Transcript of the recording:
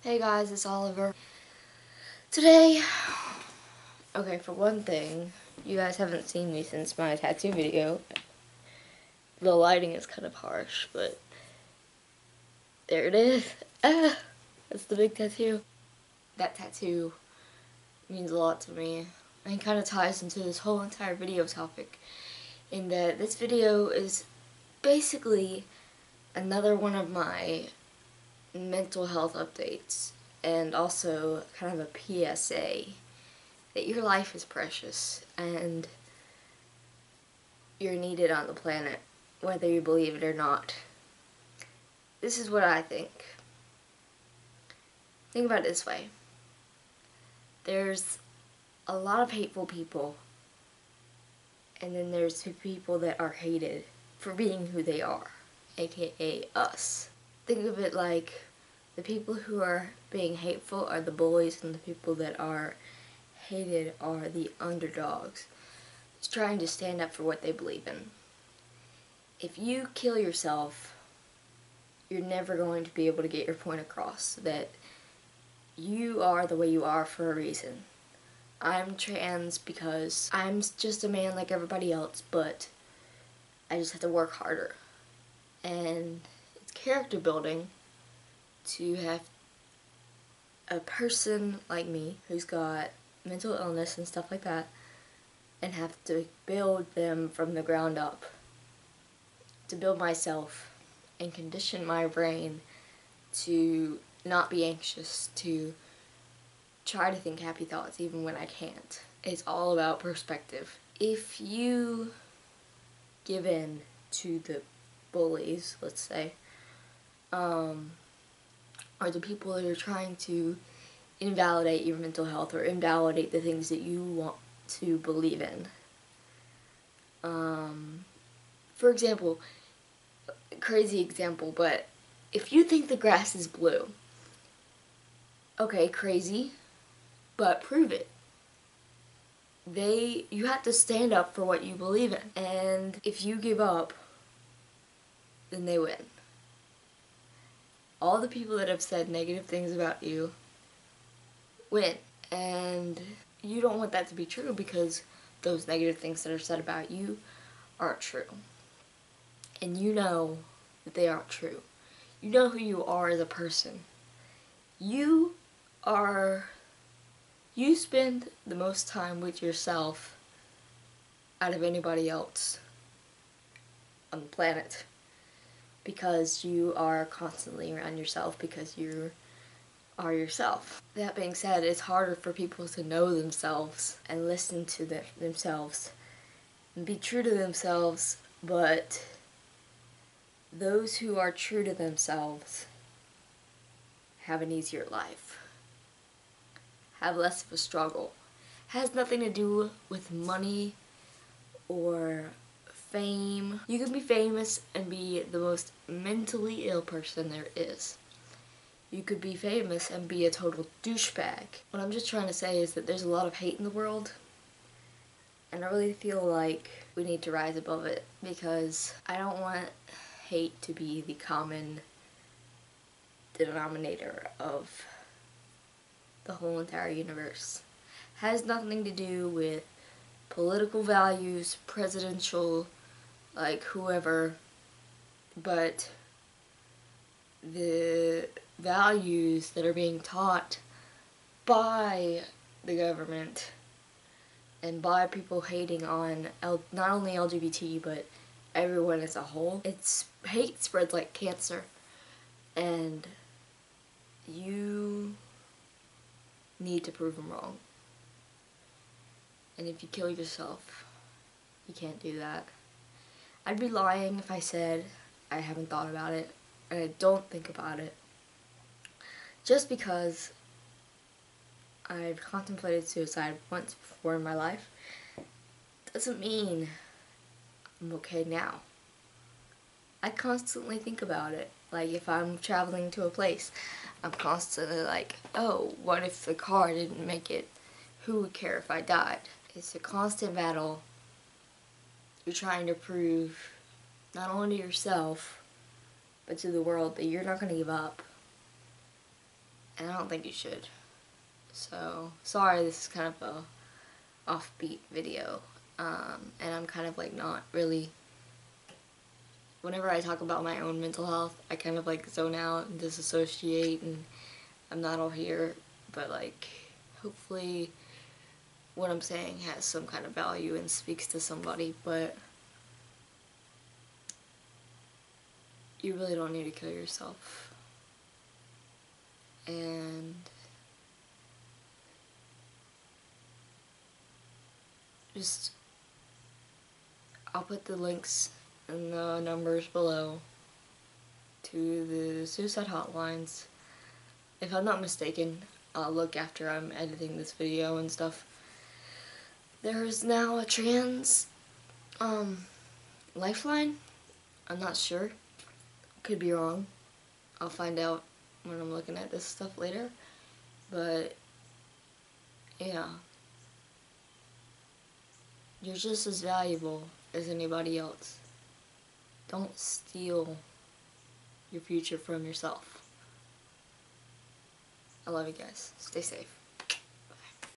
Hey guys, it's Oliver. Today, okay, for one thing, you guys haven't seen me since my tattoo video. The lighting is kind of harsh, but there it is. Ah, that's the big tattoo. That tattoo means a lot to me and kind of ties into this whole entire video topic in that this video is basically another one of my mental health updates and also kind of a PSA that your life is precious and you're needed on the planet, whether you believe it or not. This is what I think. Think about it this way. There's a lot of hateful people, and then there's people that are hated for being who they are, aka us. Think of it like the people who are being hateful are the bullies, and the people that are hated are the underdogs. It's trying to stand up for what they believe in. If you kill yourself, you're never going to be able to get your point across that you are the way you are for a reason. I'm trans because I'm just a man like everybody else, but I just have to work harder. And it's character building to have a person like me who's got mental illness and stuff like that and have to build them from the ground up. To build myself and condition my brain to not be anxious, to try to think happy thoughts even when I can't. It's all about perspective. If you give in to the bullies, let's say, or the people that are trying to invalidate your mental health or invalidate the things that you want to believe in. For example, crazy example, but if you think the grass is blue, okay, crazy, but prove it. You have to stand up for what you believe in, and if you give up, then they win. All the people that have said negative things about you win, and you don't want that to be true because those negative things that are said about you aren't true. And you know that they aren't true. You know who you are as a person. You spend the most time with yourself out of anybody else on the planet because you are constantly around yourself because you are yourself. That being said, it's harder for people to know themselves and listen to themselves and be true to themselves, but those who are true to themselves have an easier life, have less of a struggle. Has nothing to do with money or fame. You can be famous and be the most mentally ill person there is. You could be famous and be a total douchebag. What I'm just trying to say is that there's a lot of hate in the world, and I really feel like we need to rise above it because I don't want hate to be the common denominator of the whole entire universe. Has nothing to do with political values, presidential, like whoever, but the values that are being taught by the government and by people hating on not only LGBT but everyone as a whole. Hate spreads like cancer, and you need to prove them wrong. And if you kill yourself, you can't do that. I'd be lying if I said I haven't thought about it and I don't think about it. Just because I've contemplated suicide once before in my life doesn't mean I'm okay now. I constantly think about it. Like if I'm traveling to a place, I'm constantly like, oh, what if the car didn't make it? Who would care if I died? It's a constant battle. You're trying to prove not only to yourself, but to the world that you're not going to give up. and I don't think you should. So, sorry, this is kind of a offbeat video, and I'm kind of like not really, whenever I talk about my own mental health, I kind of like zone out and disassociate, and I'm not all here, but like, hopefully what I'm saying has some kind of value and speaks to somebody, but you really don't need to kill yourself. And just, I'll put the links and the numbers below to the suicide hotlines. If I'm not mistaken, I'll look after I'm editing this video and stuff. There is now a trans lifeline. I'm not sure. Could be wrong. I'll find out when I'm looking at this stuff later. But yeah. You're just as valuable as anybody else. Don't steal your future from yourself. I love you guys. Stay safe.